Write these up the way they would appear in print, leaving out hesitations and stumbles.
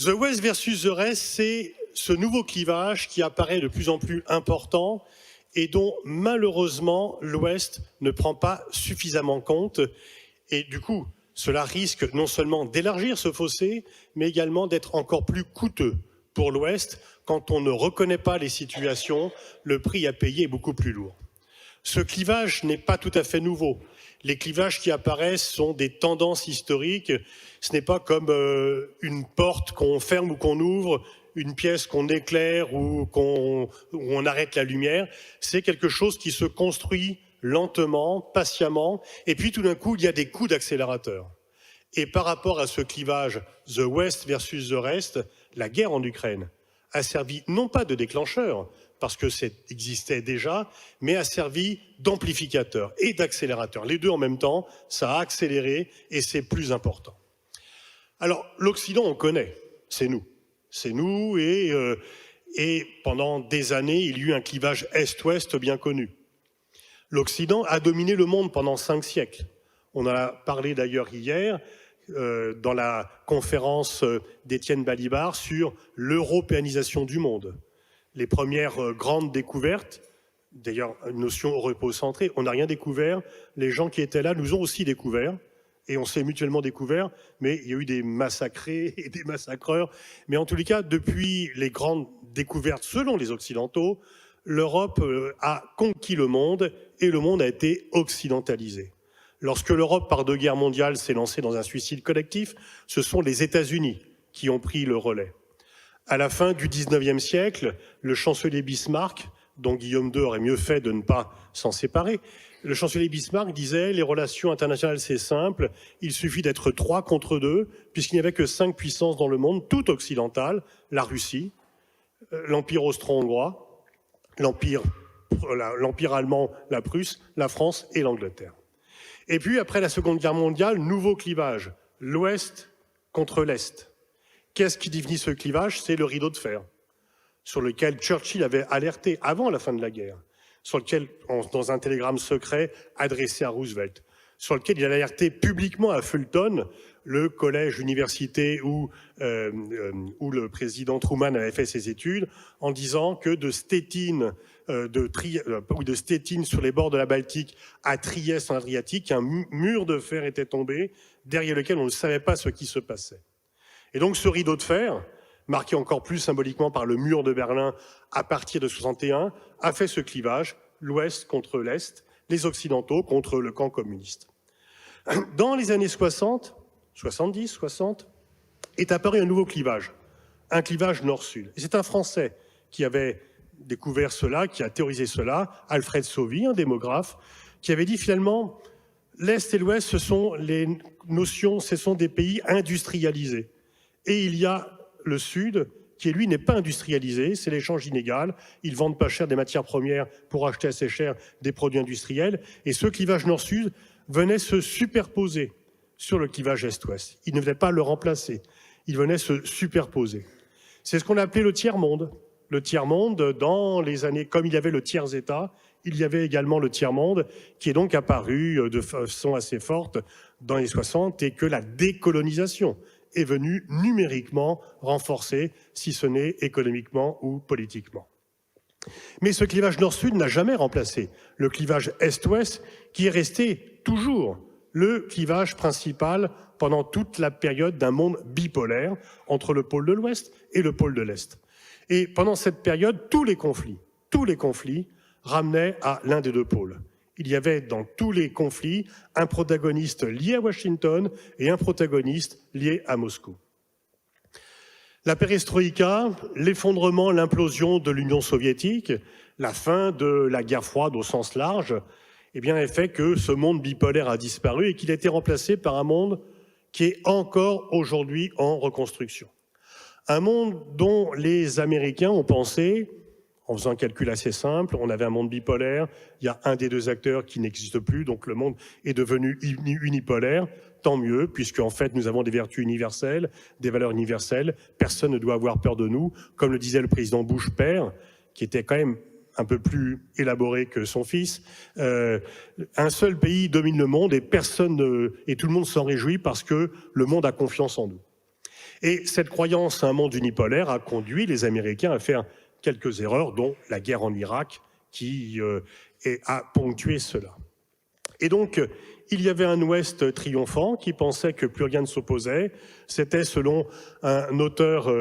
The West versus the Rest, c'est ce nouveau clivage qui apparaît de plus en plus important et dont malheureusement l'Ouest ne prend pas suffisamment compte. Et du coup, cela risque non seulement d'élargir ce fossé, mais également d'être encore plus coûteux pour l'Ouest. Quand on ne reconnaît pas les situations, le prix à payer est beaucoup plus lourd. Ce clivage n'est pas tout à fait nouveau. Les clivages qui apparaissent sont des tendances historiques. Ce n'est pas comme une porte qu'on ferme ou qu'on ouvre, une pièce qu'on éclaire ou où on arrête la lumière. C'est quelque chose qui se construit lentement, patiemment, et puis tout d'un coup, il y a des coups d'accélérateur. Et par rapport à ce clivage, the West versus the Rest, la guerre en Ukraine a servi non pas de déclencheur, parce que ça existait déjà, mais a servi d'amplificateur et d'accélérateur. Les deux en même temps, ça a accéléré et c'est plus important. Alors, l'Occident, on connaît, c'est nous. C'est nous et pendant des années, il y a eu un clivage Est-Ouest bien connu. L'Occident a dominé le monde pendant 5 siècles. On en a parlé d'ailleurs hier dans la conférence d'Étienne Balibar sur l'européanisation du monde. Les premières grandes découvertes, d'ailleurs une notion europocentrée, on n'a rien découvert, les gens qui étaient là nous ont aussi découvert, et on s'est mutuellement découvert, mais il y a eu des massacrés et des massacreurs. Mais en tous les cas, depuis les grandes découvertes selon les Occidentaux, l'Europe a conquis le monde et le monde a été occidentalisé. Lorsque l'Europe, par 2 guerres mondiales, s'est lancée dans un suicide collectif, ce sont les États-Unis qui ont pris le relais. À la fin du XIXe siècle, le chancelier Bismarck, dont Guillaume II aurait mieux fait de ne pas s'en séparer, le chancelier Bismarck disait « Les relations internationales, c'est simple, il suffit d'être 3 contre 2, puisqu'il n'y avait que 5 puissances dans le monde, toutes occidentales, la Russie, l'Empire austro-hongrois, l'Empire allemand, la Prusse, la France et l'Angleterre. » Et puis, après la Seconde Guerre mondiale, nouveau clivage, l'Ouest contre l'Est. Qu'est-ce qui définit ce clivage? C'est le rideau de fer, sur lequel Churchill avait alerté avant la fin de la guerre, sur lequel, dans un télégramme secret adressé à Roosevelt, sur lequel il a alerté publiquement à Fulton, le collège-université où le président Truman avait fait ses études, en disant que de Stettin sur les bords de la Baltique à Trieste en Adriatique, un mur de fer était tombé, derrière lequel on ne savait pas ce qui se passait. Et donc ce rideau de fer, marqué encore plus symboliquement par le mur de Berlin à partir de 1961, a fait ce clivage, l'Ouest contre l'Est, les Occidentaux contre le camp communiste. Dans les années 60, 70, 60, est apparu un nouveau clivage, un clivage nord-sud. Et c'est un Français qui avait découvert cela, qui a théorisé cela, Alfred Sauvy, un démographe, qui avait dit finalement, l'Est et l'Ouest, ce sont les notions, ce sont des pays industrialisés. Et il y a le Sud, qui lui n'est pas industrialisé, c'est l'échange inégal, ils vendent pas cher des matières premières pour acheter assez cher des produits industriels, et ce clivage nord-sud venait se superposer sur le clivage Est-Ouest. Il ne venait pas le remplacer, il venait se superposer. C'est ce qu'on a appelé le tiers-monde. Le tiers-monde, dans les années, comme il y avait le tiers-État, il y avait également le tiers-monde, qui est donc apparu de façon assez forte dans les 60, et que la décolonisation est venue numériquement renforcer, si ce n'est économiquement ou politiquement. Mais ce clivage nord-sud n'a jamais remplacé le clivage est-ouest, qui est resté toujours le clivage principal pendant toute la période d'un monde bipolaire entre le pôle de l'Ouest et le pôle de l'Est. Et pendant cette période, tous les conflits ramenaient à l'un des 2 pôles. Il y avait dans tous les conflits un protagoniste lié à Washington et un protagoniste lié à Moscou. La perestroïka, l'effondrement, l'implosion de l'Union soviétique, la fin de la guerre froide au sens large, eh bien, a fait que ce monde bipolaire a disparu et qu'il a été remplacé par un monde qui est encore aujourd'hui en reconstruction. Un monde dont les Américains ont pensé, en faisant un calcul assez simple, on avait un monde bipolaire, il y a un des 2 acteurs qui n'existe plus, donc le monde est devenu unipolaire, tant mieux, puisque en fait nous avons des vertus universelles, des valeurs universelles, personne ne doit avoir peur de nous, comme le disait le président Bush père, qui était quand même un peu plus élaboré que son fils. Un seul pays domine le monde et tout le monde s'en réjouit parce que le monde a confiance en nous. Et cette croyance à un monde unipolaire a conduit les Américains à faire quelques erreurs, dont la guerre en Irak, qui a ponctué cela. Et donc, il y avait un Ouest triomphant qui pensait que plus rien ne s'opposait. C'était, selon un auteur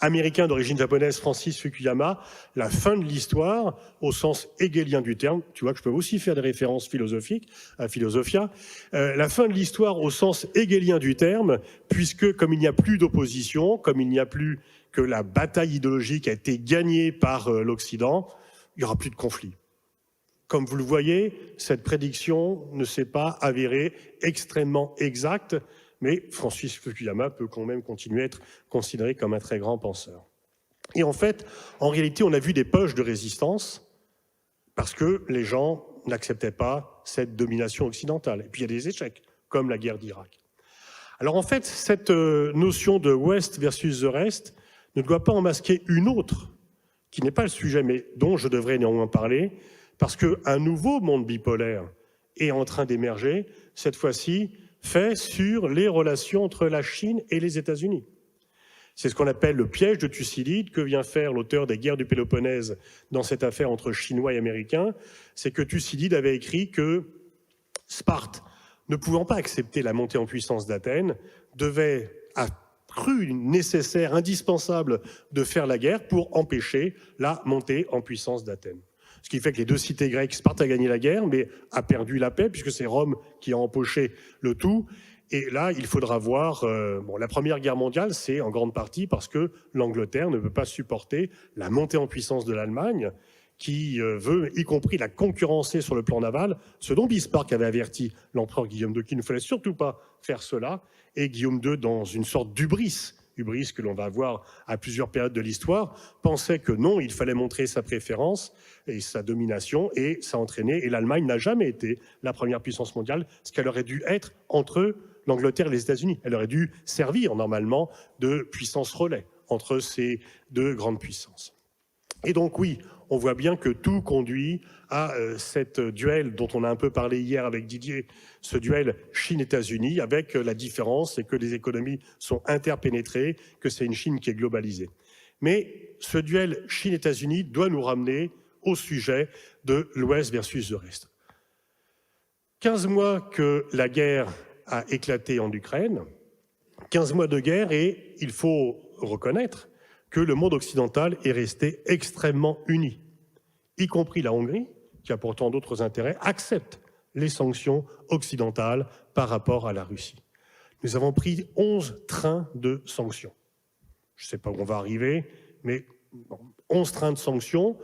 américain d'origine japonaise, Francis Fukuyama, la fin de l'histoire au sens hegelien du terme. Tu vois que je peux aussi faire des références philosophiques à Philosophia. La fin de l'histoire au sens hegelien du terme, puisque comme il n'y a plus d'opposition, comme il n'y a plus que la bataille idéologique a été gagnée par l'Occident, il n'y aura plus de conflit. Comme vous le voyez, cette prédiction ne s'est pas avérée extrêmement exacte, mais Francis Fukuyama peut quand même continuer à être considéré comme un très grand penseur. Et en fait, en réalité, on a vu des poches de résistance parce que les gens n'acceptaient pas cette domination occidentale. Et puis il y a des échecs, comme la guerre d'Irak. Alors en fait, cette notion de West versus the Rest ne doit pas en masquer une autre, qui n'est pas le sujet, mais dont je devrais néanmoins parler, parce qu'un nouveau monde bipolaire est en train d'émerger, cette fois-ci, fait sur les relations entre la Chine et les États-Unis. C'est ce qu'on appelle le piège de Thucydide que vient faire l'auteur des guerres du Péloponnèse dans cette affaire entre Chinois et Américains. C'est que Thucydide avait écrit que Sparte, ne pouvant pas accepter la montée en puissance d'Athènes, a cru nécessaire, indispensable de faire la guerre pour empêcher la montée en puissance d'Athènes. Ce qui fait que les deux cités grecques, Sparte a gagné la guerre, mais a perdu la paix, puisque c'est Rome qui a empoché le tout. Et là, il faudra voir... la Première Guerre mondiale, c'est en grande partie parce que l'Angleterre ne peut pas supporter la montée en puissance de l'Allemagne, qui veut, y compris, la concurrencer sur le plan naval, ce dont Bismarck avait averti l'empereur Guillaume II, qu'il ne fallait surtout pas faire cela, et Guillaume II, dans une sorte d'hubris que l'on va voir à plusieurs périodes de l'histoire, pensait que non, il fallait montrer sa préférence et sa domination, et ça a entraîné, et l'Allemagne n'a jamais été la première puissance mondiale, ce qu'elle aurait dû être entre l'Angleterre et les États-Unis. Elle aurait dû servir normalement de puissance relais entre ces deux grandes puissances. Et donc oui, on voit bien que tout conduit à cette duel dont on a un peu parlé hier avec Didier, ce duel Chine-États-Unis, avec la différence, c'est que les économies sont interpénétrées, que c'est une Chine qui est globalisée. Mais ce duel Chine-États-Unis doit nous ramener au sujet de l'Ouest versus le reste. 15 mois que la guerre a éclaté en Ukraine, 15 mois de guerre, et il faut reconnaître que le monde occidental est resté extrêmement uni, y compris la Hongrie, qui a pourtant d'autres intérêts, accepte les sanctions occidentales par rapport à la Russie. Nous avons pris 11 trains de sanctions. Je ne sais pas où on va arriver, mais 11 trains de sanctions.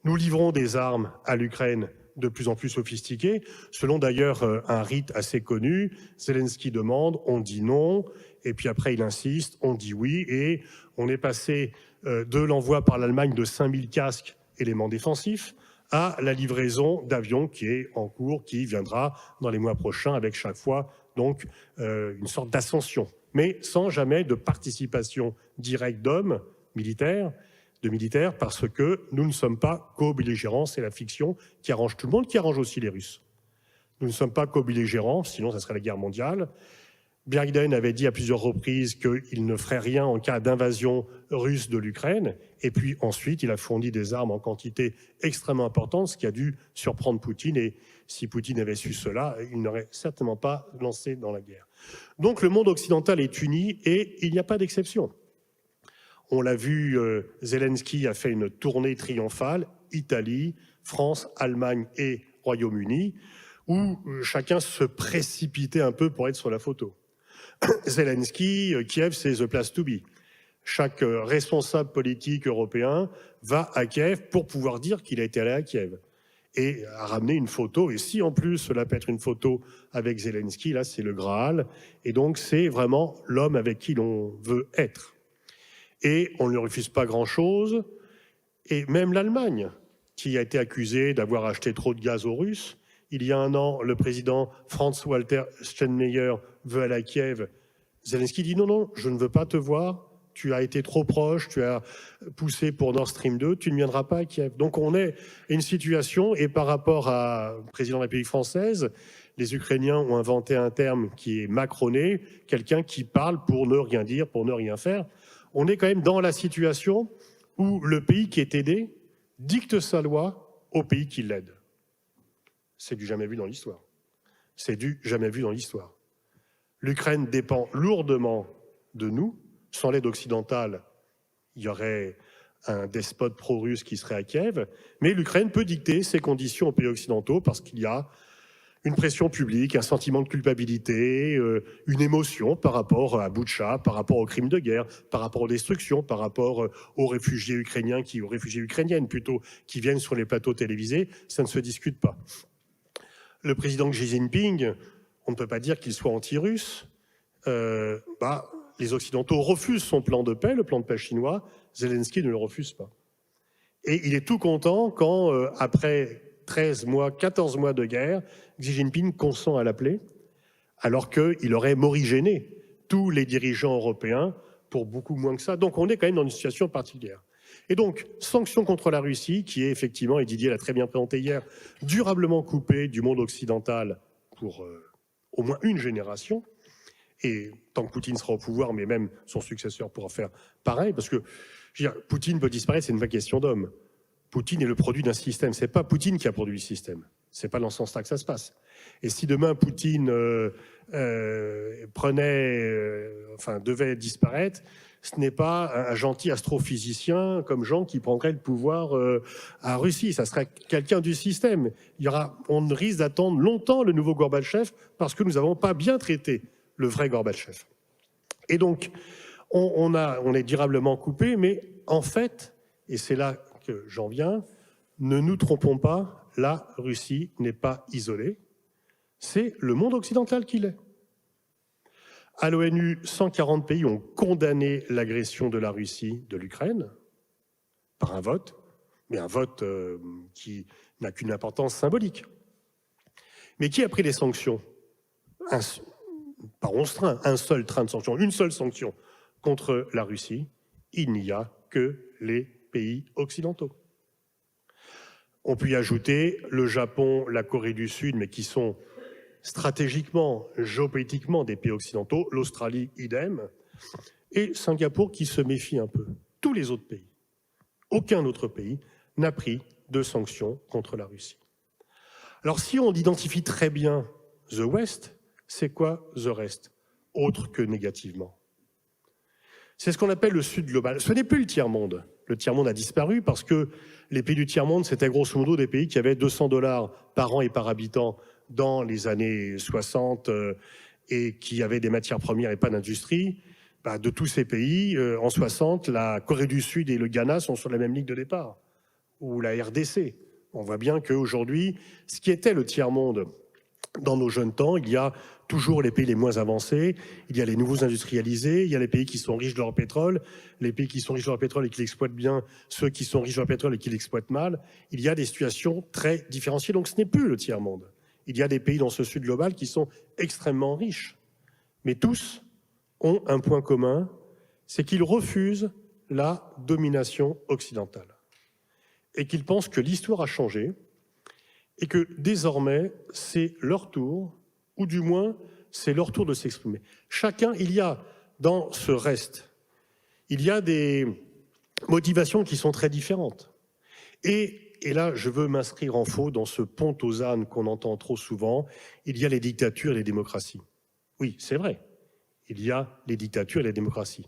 Nous livrons des armes à l'Ukraine de plus en plus sophistiquées, selon d'ailleurs un rite assez connu. Zelensky demande, on dit non, et puis après il insiste, on dit oui, et on est passé de l'envoi par l'Allemagne de 5000 casques éléments défensifs à la livraison d'avions qui est en cours, qui viendra dans les mois prochains avec chaque fois donc une sorte d'ascension, mais sans jamais de participation directe d'hommes militaires, parce que nous ne sommes pas co-belligérants, c'est la fiction qui arrange tout le monde, qui arrange aussi les Russes. Nous ne sommes pas co-belligérants, sinon ça serait la guerre mondiale. Biden avait dit à plusieurs reprises qu'il ne ferait rien en cas d'invasion russe de l'Ukraine, et puis ensuite il a fourni des armes en quantité extrêmement importante, ce qui a dû surprendre Poutine, et si Poutine avait su cela, il n'aurait certainement pas lancé dans la guerre. Donc le monde occidental est uni, et il n'y a pas d'exception. On l'a vu, Zelensky a fait une tournée triomphale, Italie, France, Allemagne et Royaume-Uni, où chacun se précipitait un peu pour être sur la photo. Zelensky, Kiev, c'est the place to be. Chaque responsable politique européen va à Kiev pour pouvoir dire qu'il a été allé à Kiev et a ramené une photo. Et si en plus cela peut être une photo avec Zelensky, là c'est le Graal. Et donc c'est vraiment l'homme avec qui l'on veut être. Et on ne lui refuse pas grand-chose. Et même l'Allemagne, qui a été accusée d'avoir acheté trop de gaz aux Russes, il y a un an, le président Franz-Walter Steinmeier veut aller à Kiev. Zelensky dit non, non, je ne veux pas te voir, tu as été trop proche, tu as poussé pour Nord Stream 2, tu ne viendras pas à Kiev. Donc on est à une situation, et par rapport au président de la République française, les Ukrainiens ont inventé un terme qui est macroné, quelqu'un qui parle pour ne rien dire, pour ne rien faire. On est quand même dans la situation où le pays qui est aidé dicte sa loi au pays qui l'aide. C'est du jamais vu dans l'histoire. C'est du jamais vu dans l'histoire. L'Ukraine dépend lourdement de nous. Sans l'aide occidentale, il y aurait un despote pro-russe qui serait à Kiev. Mais l'Ukraine peut dicter ses conditions aux pays occidentaux parce qu'il y a une pression publique, un sentiment de culpabilité, une émotion par rapport à Boutcha, par rapport aux crimes de guerre, par rapport aux destructions, par rapport aux réfugiés ukrainiens, aux réfugiés ukrainiennes plutôt, qui viennent sur les plateaux télévisés. Ça ne se discute pas. Le président Xi Jinping, on ne peut pas dire qu'il soit anti-russe. Les Occidentaux refusent son plan de paix, le plan de paix chinois. Zelensky ne le refuse pas. Et il est tout content quand, après 13 mois, 14 mois de guerre, Xi Jinping consent à l'appeler, alors qu'il aurait morigéné tous les dirigeants européens pour beaucoup moins que ça. Donc on est quand même dans une situation particulière. Et donc, sanctions contre la Russie, qui est effectivement, et Didier l'a très bien présenté hier, durablement coupée du monde occidental pour au moins une génération. Et tant que Poutine sera au pouvoir, mais même son successeur pourra faire pareil, parce que je veux dire, Poutine peut disparaître, c'est une vraie question d'homme. Poutine est le produit d'un système. C'est pas Poutine qui a produit le système. C'est pas dans ce sens-là que ça se passe. Et si demain Poutine devait disparaître, ce n'est pas un gentil astrophysicien comme Jean qui prendrait le pouvoir à Russie. Ça serait quelqu'un du système. On risque d'attendre longtemps le nouveau Gorbatchev parce que nous n'avons pas bien traité le vrai Gorbatchev. Et donc, on est durablement coupé, mais en fait, et c'est là que j'en viens, ne nous trompons pas, la Russie n'est pas isolée, c'est le monde occidental qui l'est. À l'ONU, 140 pays ont condamné l'agression de la Russie de l'Ukraine par un vote, mais un vote qui n'a qu'une importance symbolique. Mais qui a pris les sanctions? Par 11 trains, un seul train de sanctions, une seule sanction contre la Russie, il n'y a que les pays occidentaux. On peut y ajouter le Japon, la Corée du Sud, mais qui sont stratégiquement, géopolitiquement des pays occidentaux, l'Australie, idem, et Singapour qui se méfie un peu. Tous les autres pays, aucun autre pays n'a pris de sanctions contre la Russie. Alors si on identifie très bien The West, c'est quoi The Rest, autre que négativement? C'est ce qu'on appelle le Sud global. Ce n'est plus le tiers-monde. Le tiers-monde a disparu parce que les pays du tiers-monde, c'était grosso modo des pays qui avaient $200 par an et par habitant dans les années 60 et qui avaient des matières premières et pas d'industrie. De tous ces pays, en 60, la Corée du Sud et le Ghana sont sur la même ligne de départ, ou la RDC. On voit bien qu'aujourd'hui, ce qui était le tiers-monde dans nos jeunes temps, il y a toujours les pays les moins avancés, il y a les nouveaux industrialisés, il y a les pays qui sont riches de leur pétrole, les pays qui sont riches de leur pétrole et qui l'exploitent bien, ceux qui sont riches de leur pétrole et qui l'exploitent mal. Il y a des situations très différenciées, donc ce n'est plus le tiers-monde. Il y a des pays dans ce sud global qui sont extrêmement riches, mais tous ont un point commun, c'est qu'ils refusent la domination occidentale et qu'ils pensent que l'histoire a changé et que désormais, c'est leur tour, ou du moins, c'est leur tour de s'exprimer. Chacun, il y a dans ce reste, il y a des motivations qui sont très différentes. Et là, je veux m'inscrire en faux dans ce pont aux ânes qu'on entend trop souvent, il y a les dictatures et les démocraties. Oui, c'est vrai, il y a les dictatures et les démocraties.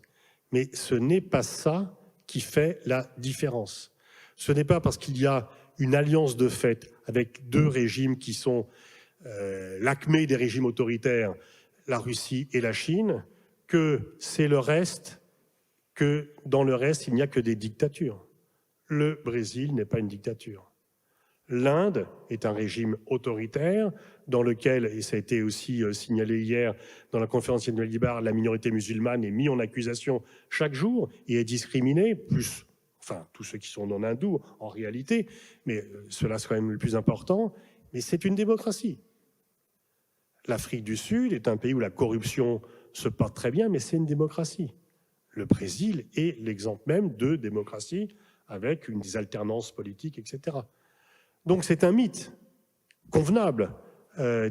Mais ce n'est pas ça qui fait la différence. Ce n'est pas parce qu'il y a une alliance de fait avec deux régimes qui sont l'acmé des régimes autoritaires, la Russie et la Chine, que c'est le reste, que dans le reste, il n'y a que des dictatures. Le Brésil n'est pas une dictature. L'Inde est un régime autoritaire dans lequel, et ça a été aussi signalé hier dans la conférence de Libar, la minorité musulmane est mise en accusation chaque jour et est discriminée, plus, enfin, tous ceux qui sont non hindous en réalité, mais cela c'est quand même le plus important, mais c'est une démocratie. L'Afrique du Sud est un pays où la corruption se porte très bien, mais c'est une démocratie. Le Brésil est l'exemple même de démocratie avec des alternances politiques, etc. Donc c'est un mythe convenable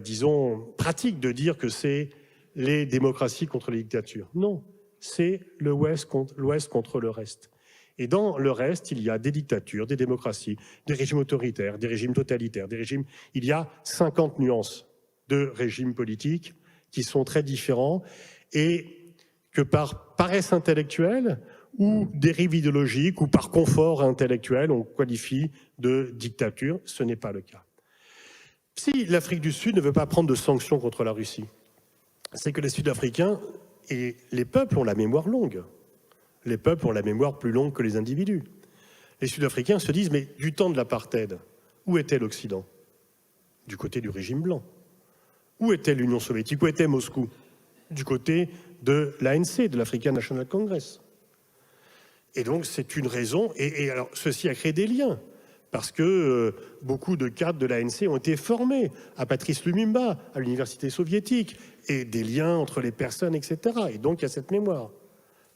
disons, pratique de dire que c'est les démocraties contre les dictatures. Non, c'est l'Ouest contre le reste. Et dans le reste, il y a des dictatures, des démocraties, des régimes autoritaires, des régimes totalitaires, des régimes... Il y a 50 nuances de régimes politiques qui sont très différents et que par paresse intellectuelle ou dérive idéologique ou par confort intellectuel, on qualifie de dictature. Ce n'est pas le cas. Si l'Afrique du Sud ne veut pas prendre de sanctions contre la Russie, c'est que les Sud-Africains et les peuples ont la mémoire longue. Les peuples ont la mémoire plus longue que les individus. Les Sud-Africains se disent, mais du temps de l'apartheid, où était l'Occident? Du côté du régime blanc. Où était l'Union soviétique? Où était Moscou? Du côté de l'ANC, de l'African National Congress. Et donc c'est une raison, et alors ceci a créé des liens, parce que beaucoup de cadres de l'ANC ont été formés à Patrice Lumumba, à l'université soviétique, et des liens entre les personnes, etc. Et donc il y a cette mémoire.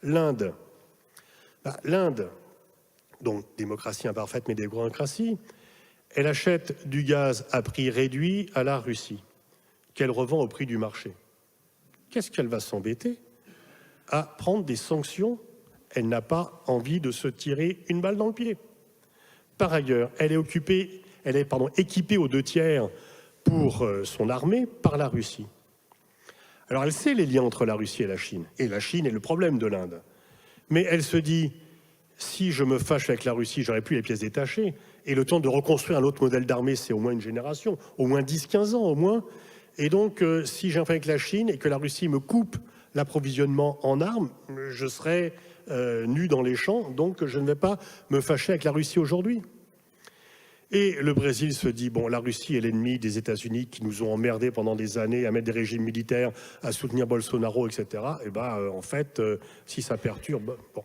L'Inde, donc démocratie imparfaite mais démocratie, elle achète du gaz à prix réduit à la Russie, qu'elle revend au prix du marché. Qu'est-ce qu'elle va s'embêter à prendre des sanctions? Elle n'a pas envie de se tirer une balle dans le pied. Par ailleurs, elle est équipée aux 2/3 pour son armée par la Russie. Alors elle sait les liens entre la Russie et la Chine est le problème de l'Inde. Mais elle se dit, si je me fâche avec la Russie, j'aurai plus les pièces détachées, et le temps de reconstruire un autre modèle d'armée, c'est au moins une génération, au moins 10-15 ans au moins. Et donc, si j'ai un problème avec la Chine et que la Russie me coupe l'approvisionnement en armes, je serai nu dans les champs, donc je ne vais pas me fâcher avec la Russie aujourd'hui. Et le Brésil se dit, bon, la Russie est l'ennemi des États-Unis qui nous ont emmerdés pendant des années à mettre des régimes militaires, à soutenir Bolsonaro, etc. Et en fait, si ça perturbe... Bon.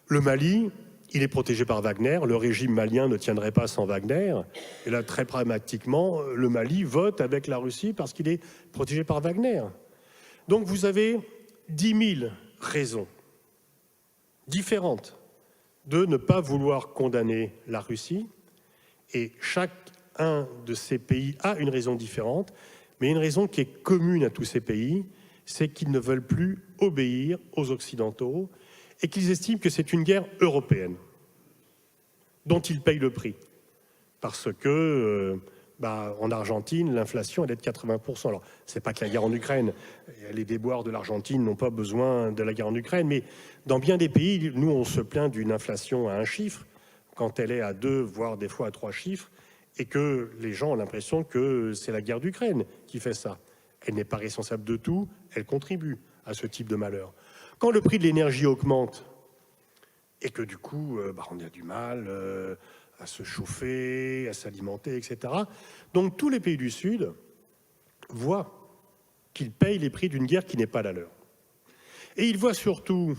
Le Mali, il est protégé par Wagner. Le régime malien ne tiendrait pas sans Wagner. Et là, très pragmatiquement, le Mali vote avec la Russie parce qu'il est protégé par Wagner. Donc vous avez 10 000 raisons différentes de ne pas vouloir condamner la Russie. Et chacun de ces pays a une raison différente, mais une raison qui est commune à tous ces pays, c'est qu'ils ne veulent plus obéir aux Occidentaux et qu'ils estiment que c'est une guerre européenne dont ils payent le prix. Parce que, en Argentine, l'inflation, elle est de 80%. Alors, c'est pas que la guerre en Ukraine. Les déboires de l'Argentine n'ont pas besoin de la guerre en Ukraine, mais dans bien des pays, nous, on se plaint d'une inflation à un chiffre, quand elle est à 2, voire des fois à 3 chiffres, et que les gens ont l'impression que c'est la guerre d'Ukraine qui fait ça. Elle n'est pas responsable de tout, elle contribue à ce type de malheur. Quand le prix de l'énergie augmente, et que du coup, on a du mal à se chauffer, à s'alimenter, etc. Donc tous les pays du Sud voient qu'ils payent les prix d'une guerre qui n'est pas la leur. Et ils voient surtout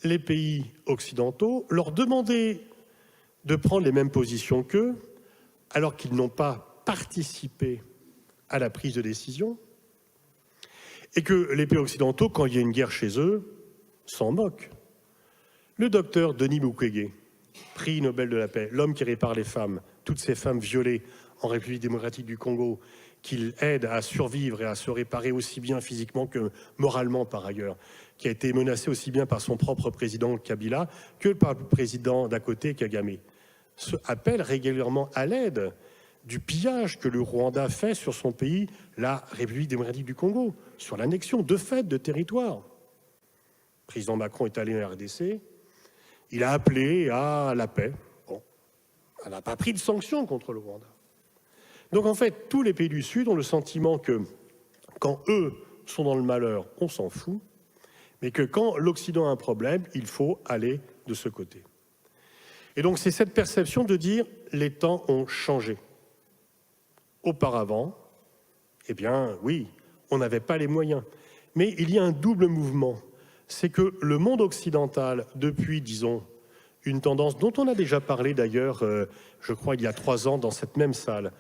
les pays occidentaux leur demander de prendre les mêmes positions qu'eux, alors qu'ils n'ont pas participé à la prise de décision, et que les pays occidentaux, quand il y a une guerre chez eux, s'en moquent. Le docteur Denis Mukwege, prix Nobel de la paix, l'homme qui répare les femmes, toutes ces femmes violées en République démocratique du Congo, qu'il aide à survivre et à se réparer aussi bien physiquement que moralement par ailleurs, qui a été menacé aussi bien par son propre président Kabila que par le président d'à côté Kagame, appelle régulièrement à l'aide du pillage que le Rwanda fait sur son pays, la République démocratique du Congo, sur l'annexion de fait de territoire. Le président Macron est allé en RDC, il a appelé à la paix. Bon, elle n'a pas pris de sanctions contre le Rwanda. Donc en fait, tous les pays du Sud ont le sentiment que quand eux sont dans le malheur, on s'en fout, mais que quand l'Occident a un problème, il faut aller de ce côté. Et donc c'est cette perception de dire les temps ont changé. Auparavant, eh bien oui, on n'avait pas les moyens. Mais il y a un double mouvement. C'est que le monde occidental, depuis, disons, une tendance dont on a déjà parlé d'ailleurs, je crois, il y a 3 ans dans cette même salle,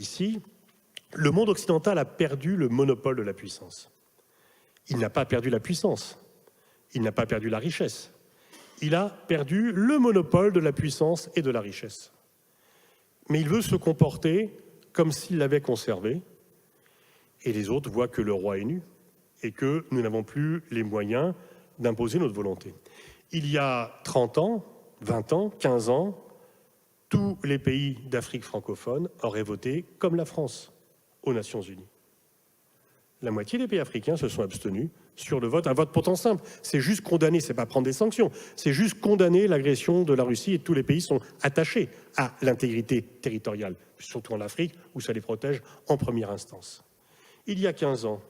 ici, le monde occidental a perdu le monopole de la puissance. Il n'a pas perdu la puissance, il n'a pas perdu la richesse. Il a perdu le monopole de la puissance et de la richesse. Mais il veut se comporter comme s'il l'avait conservé, Et les autres voient que le roi est nu et que nous n'avons plus les moyens d'imposer notre volonté. Il y a 30 ans, 20 ans, 15 ans, tous les pays d'Afrique francophone auraient voté comme la France aux Nations Unies. La moitié des pays africains se sont abstenus sur le vote, un vote pourtant simple. C'est juste condamner, c'est pas prendre des sanctions, c'est juste condamner l'agression de la Russie et tous les pays sont attachés à l'intégrité territoriale, surtout en Afrique où ça les protège en première instance. Il y a 15 ans,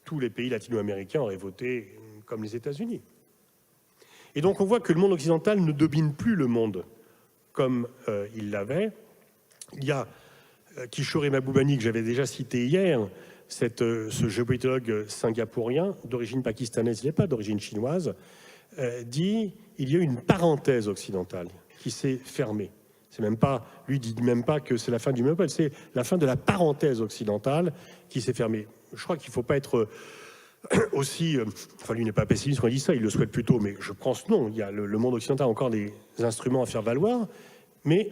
tous les pays latino-américains auraient voté comme les États-Unis. Et donc on voit que le monde occidental ne domine plus le monde comme il l'avait. Il y a Kishore Mahbubani, que j'avais déjà cité hier, ce géopolitologue singapourien d'origine pakistanaise, il n'est pas d'origine chinoise, dit il y a une parenthèse occidentale qui s'est fermée. C'est même pas, lui dit même pas que c'est la fin du monopole, c'est la fin de la parenthèse occidentale qui s'est fermée. Je crois qu'il ne faut pas être aussi, enfin lui n'est pas pessimiste quand il dit ça, il le souhaite plutôt, mais je pense non, il y a le monde occidental a encore des instruments à faire valoir, mais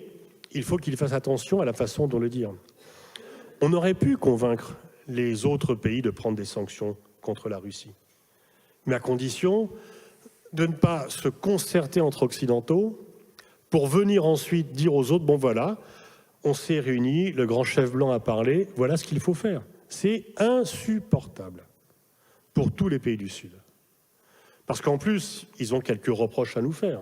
il faut qu'il fasse attention à la façon dont le dire. On aurait pu convaincre les autres pays de prendre des sanctions contre la Russie, mais à condition de ne pas se concerter entre occidentaux pour venir ensuite dire aux autres, bon voilà, on s'est réunis, le grand chef blanc a parlé, voilà ce qu'il faut faire. C'est insupportable pour tous les pays du Sud. Parce qu'en plus, ils ont quelques reproches à nous faire.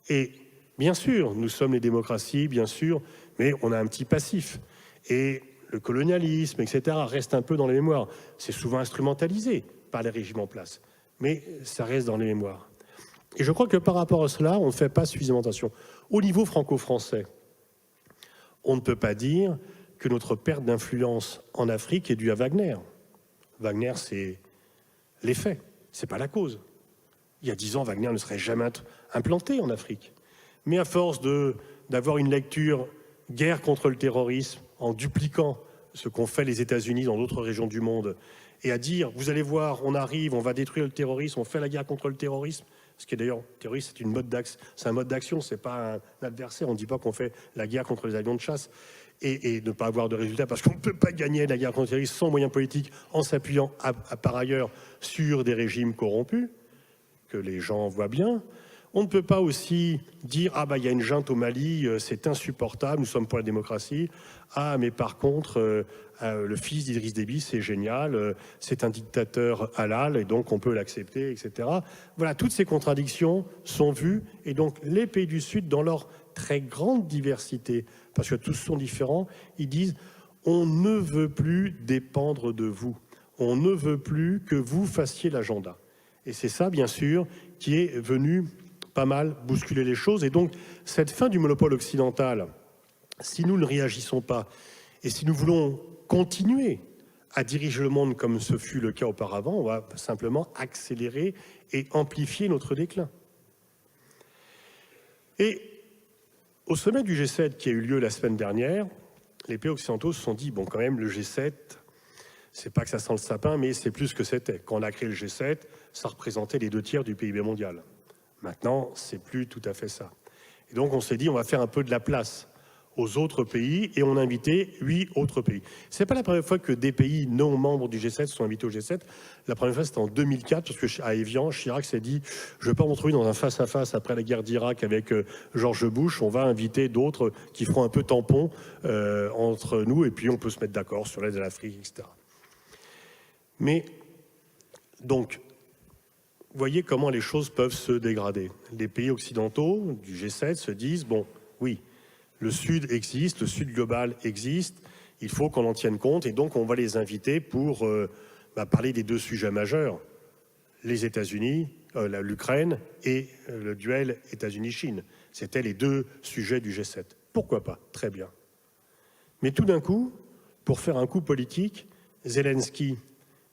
Et bien sûr, nous sommes les démocraties, bien sûr, mais on a un petit passif. Et le colonialisme, etc., reste un peu dans les mémoires. C'est souvent instrumentalisé par les régimes en place, mais ça reste dans les mémoires. Et je crois que par rapport à cela, on ne fait pas suffisamment attention. Au niveau franco-français, on ne peut pas dire que notre perte d'influence en Afrique est due à Wagner. Wagner, c'est l'effet, c'est pas la cause. Il y a 10 ans, Wagner ne serait jamais implanté en Afrique. Mais à force d'avoir une lecture guerre contre le terrorisme, en dupliquant ce qu'ont fait les États-Unis dans d'autres régions du monde, et à dire, vous allez voir, on arrive, on va détruire le terrorisme, on fait la guerre contre le terrorisme, ce qui est d'ailleurs, le terrorisme, c'est un mode d'action, c'est pas un adversaire, on ne dit pas qu'on fait la guerre contre les avions de chasse, et ne pas avoir de résultats, parce qu'on ne peut pas gagner la guerre contre le terrorisme sans moyens politiques, en s'appuyant par ailleurs sur des régimes corrompus, que les gens voient bien. On ne peut pas aussi dire « Ah, bah, il y a une junte au Mali, c'est insupportable, nous sommes pour la démocratie. Ah, mais par contre, le fils d'Idriss Déby, c'est génial, c'est un dictateur halal, et donc on peut l'accepter, etc. » Voilà, toutes ces contradictions sont vues, et donc les pays du Sud, dans leur très grande diversité, parce que tous sont différents, ils disent « On ne veut plus dépendre de vous, on ne veut plus que vous fassiez l'agenda. » Et c'est ça, bien sûr, qui est venu pas mal bousculer les choses. Et donc, cette fin du monopole occidental, si nous ne réagissons pas, et si nous voulons continuer à diriger le monde comme ce fut le cas auparavant, on va simplement accélérer et amplifier notre déclin. Et au sommet du G7 qui a eu lieu la semaine dernière, les pays occidentaux se sont dit, bon, quand même, le G7, c'est pas que ça sent le sapin, mais c'est plus que c'était. Quand on a créé le G7, ça représentait les 2/3 du PIB mondial. Maintenant, c'est plus tout à fait ça. Et donc, on s'est dit, on va faire un peu de la place aux autres pays, et on a invité 8 autres pays. C'est pas la première fois que des pays non membres du G7 sont invités au G7. La première fois, c'était en 2004, parce qu'à Évian, Chirac s'est dit, je ne veux pas me retrouver dans un face-à-face après la guerre d'Irak avec George Bush, on va inviter d'autres qui feront un peu tampon entre nous, et puis on peut se mettre d'accord sur l'aide à l'Afrique, etc. Mais, donc, voyez comment les choses peuvent se dégrader. Les pays occidentaux du G7 se disent, bon, oui, le Sud existe, le Sud global existe, il faut qu'on en tienne compte, et donc on va les inviter pour parler des 2 sujets majeurs, les États-Unis, l'Ukraine et le duel États-Unis-Chine. C'était les 2 sujets du G7. Pourquoi pas? Très bien. Mais tout d'un coup, pour faire un coup politique, Zelensky,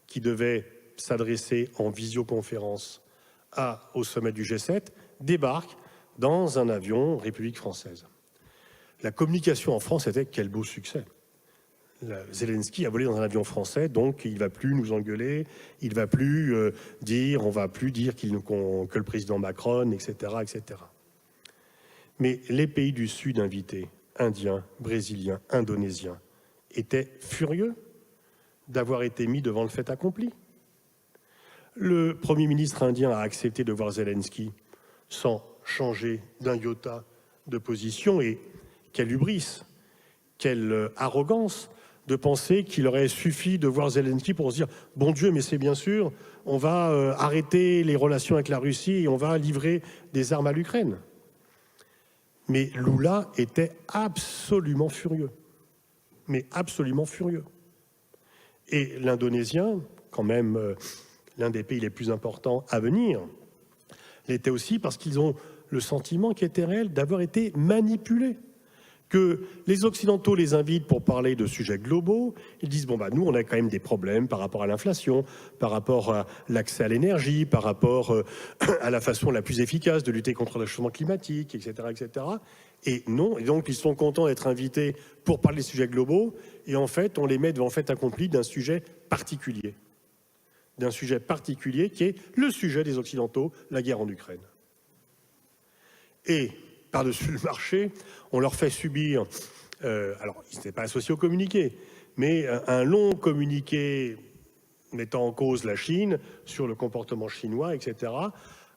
qui devait s'adresser en visioconférence au sommet du G7, débarque dans un avion République française. La communication en France était quel beau succès. Zelensky a volé dans un avion français, donc il ne va plus nous engueuler, il ne va plus dire, on ne va plus dire que le président Macron, etc., etc. Mais les pays du Sud invités, indiens, brésiliens, indonésiens, étaient furieux d'avoir été mis devant le fait accompli. Le Premier ministre indien a accepté de voir Zelensky sans changer d'un iota de position, et quelle hubris, quelle arrogance de penser qu'il aurait suffi de voir Zelensky pour se dire « Bon Dieu, mais c'est bien sûr, on va arrêter les relations avec la Russie et on va livrer des armes à l'Ukraine. » Mais Lula était absolument furieux, mais absolument furieux. Et l'Indonésien, quand même l'un des pays les plus importants à venir, l'était aussi parce qu'ils ont le sentiment qui était réel d'avoir été manipulés. Que les Occidentaux les invitent pour parler de sujets globaux, ils disent « bon bah nous on a quand même des problèmes par rapport à l'inflation, par rapport à l'accès à l'énergie, par rapport à la façon la plus efficace de lutter contre le changement climatique, etc. etc. » Et non, et donc ils sont contents d'être invités pour parler des sujets globaux, et en fait on les met devant le fait accompli d'un sujet particulier. D'un sujet particulier qui est le sujet des Occidentaux, la guerre en Ukraine. Et par-dessus le marché, on leur fait subir, alors ils n'étaient pas associés au communiqué, mais un long communiqué mettant en cause la Chine sur le comportement chinois, etc.,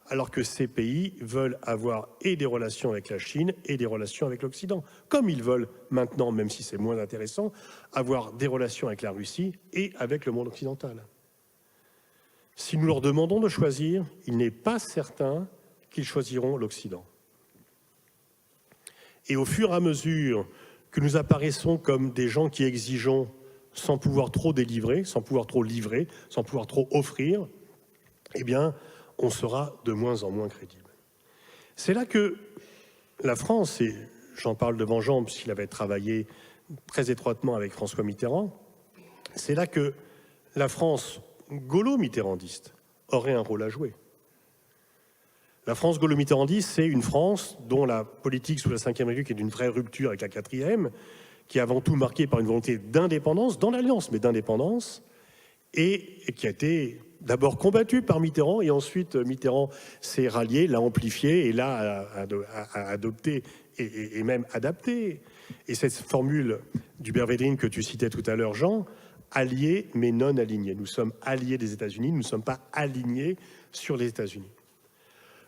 alors que ces pays veulent avoir et des relations avec la Chine et des relations avec l'Occident, comme ils veulent maintenant, même si c'est moins intéressant, avoir des relations avec la Russie et avec le monde occidental. Si nous leur demandons de choisir, il n'est pas certain qu'ils choisiront l'Occident. Et au fur et à mesure que nous apparaissons comme des gens qui exigeons sans pouvoir trop délivrer, sans pouvoir trop livrer, sans pouvoir trop offrir, eh bien, on sera de moins en moins crédible. C'est là que la France, et j'en parle devant Jean puisqu'il avait travaillé très étroitement avec François Mitterrand, c'est là que la France gaulo-mitterrandiste aurait un rôle à jouer. La France gaulo-mitterrandiste, c'est une France dont la politique sous la Ve République est d'une vraie rupture avec la quatrième, qui est avant tout marquée par une volonté d'indépendance, dans l'Alliance, mais d'indépendance, et qui a été d'abord combattue par Mitterrand, et ensuite Mitterrand s'est rallié, l'a amplifié, et l'a adopté, et même adapté. Et cette formule d'Hubert Védrine que tu citais tout à l'heure, Jean, alliés mais non alignés. Nous sommes alliés des États-Unis, nous ne sommes pas alignés sur les États-Unis.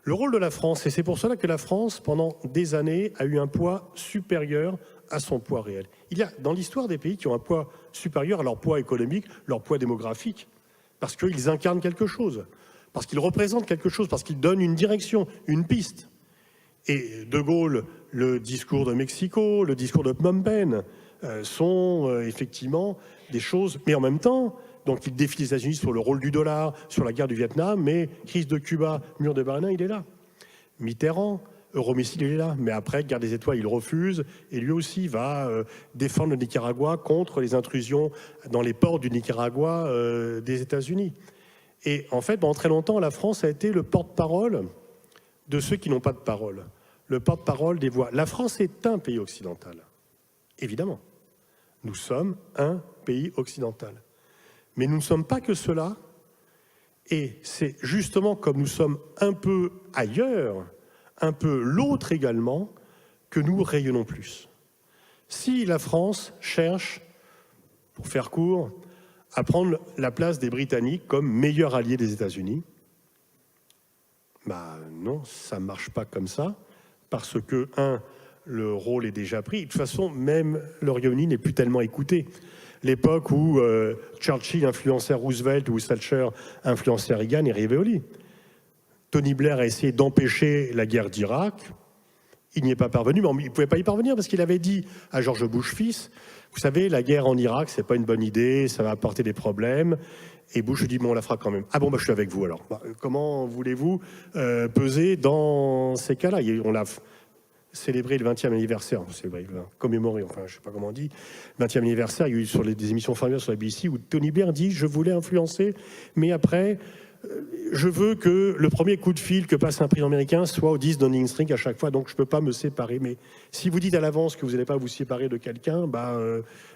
Le rôle de la France, et c'est pour cela que la France, pendant des années, a eu un poids supérieur à son poids réel. Il y a dans l'histoire des pays qui ont un poids supérieur à leur poids économique, leur poids démographique, parce qu'ils incarnent quelque chose, parce qu'ils représentent quelque chose, parce qu'ils donnent une direction, une piste. Et De Gaulle, le discours de Mexico, le discours de Phnom Penh sont effectivement des choses, mais en même temps, donc il défie les États-Unis sur le rôle du dollar, sur la guerre du Vietnam, mais crise de Cuba, mur de Berlin, il est là. Mitterrand, Euromissile, il est là. Mais après, guerre des étoiles, il refuse, et lui aussi va défendre le Nicaragua contre les intrusions dans les ports du Nicaragua des États-Unis. Et en fait, pendant très longtemps, la France a été le porte-parole de ceux qui n'ont pas de parole, le porte-parole des voix. La France est un pays occidental, évidemment. Nous sommes un pays occidental. Mais nous ne sommes pas que cela, et c'est justement comme nous sommes un peu ailleurs, un peu l'autre également, que nous rayonnons plus. Si la France cherche, pour faire court, à prendre la place des Britanniques comme meilleur allié des États-Unis, bah non, ça ne marche pas comme ça, parce que, le rôle est déjà pris. De toute façon, même le Royaume-Uni n'est plus tellement écouté. L'époque où Churchill influençait Roosevelt ou Thatcher influençait Reagan est arrivée au lit. Tony Blair a essayé d'empêcher la guerre d'Irak. Il n'y est pas parvenu, mais il ne pouvait pas y parvenir parce qu'il avait dit à George Bush fils, vous savez, la guerre en Irak, c'est pas une bonne idée, ça va apporter des problèmes. Et Bush lui dit, bon, on la fera quand même. Ah bon, bah, je suis avec vous alors. Bah, comment voulez-vous peser dans ces cas-là? On l'a célébrer le 20e anniversaire, commémorer, enfin, je ne sais pas comment on dit, le 20e anniversaire, il y a eu sur des émissions familiales sur la BBC où Tony Blair dit « Je voulais influencer, mais après, je veux que le premier coup de fil que passe un président américain soit au 10 Downing Street à chaque fois, donc je ne peux pas me séparer. Mais si vous dites à l'avance que vous n'allez pas vous séparer de quelqu'un, bah,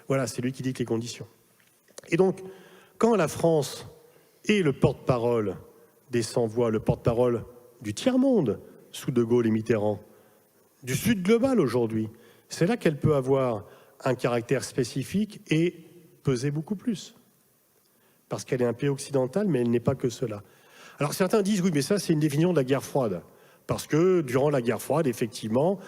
voilà, c'est lui qui dicte les conditions. » Et donc, quand la France est le porte-parole des sans-voix, le porte-parole du tiers-monde, sous De Gaulle et Mitterrand, du Sud global aujourd'hui, c'est là qu'elle peut avoir un caractère spécifique et peser beaucoup plus. parce qu'elle est un pays occidental, mais elle n'est pas que cela. Alors certains disent, oui, mais ça c'est une définition de la guerre froide, parce que durant la guerre froide, effectivement,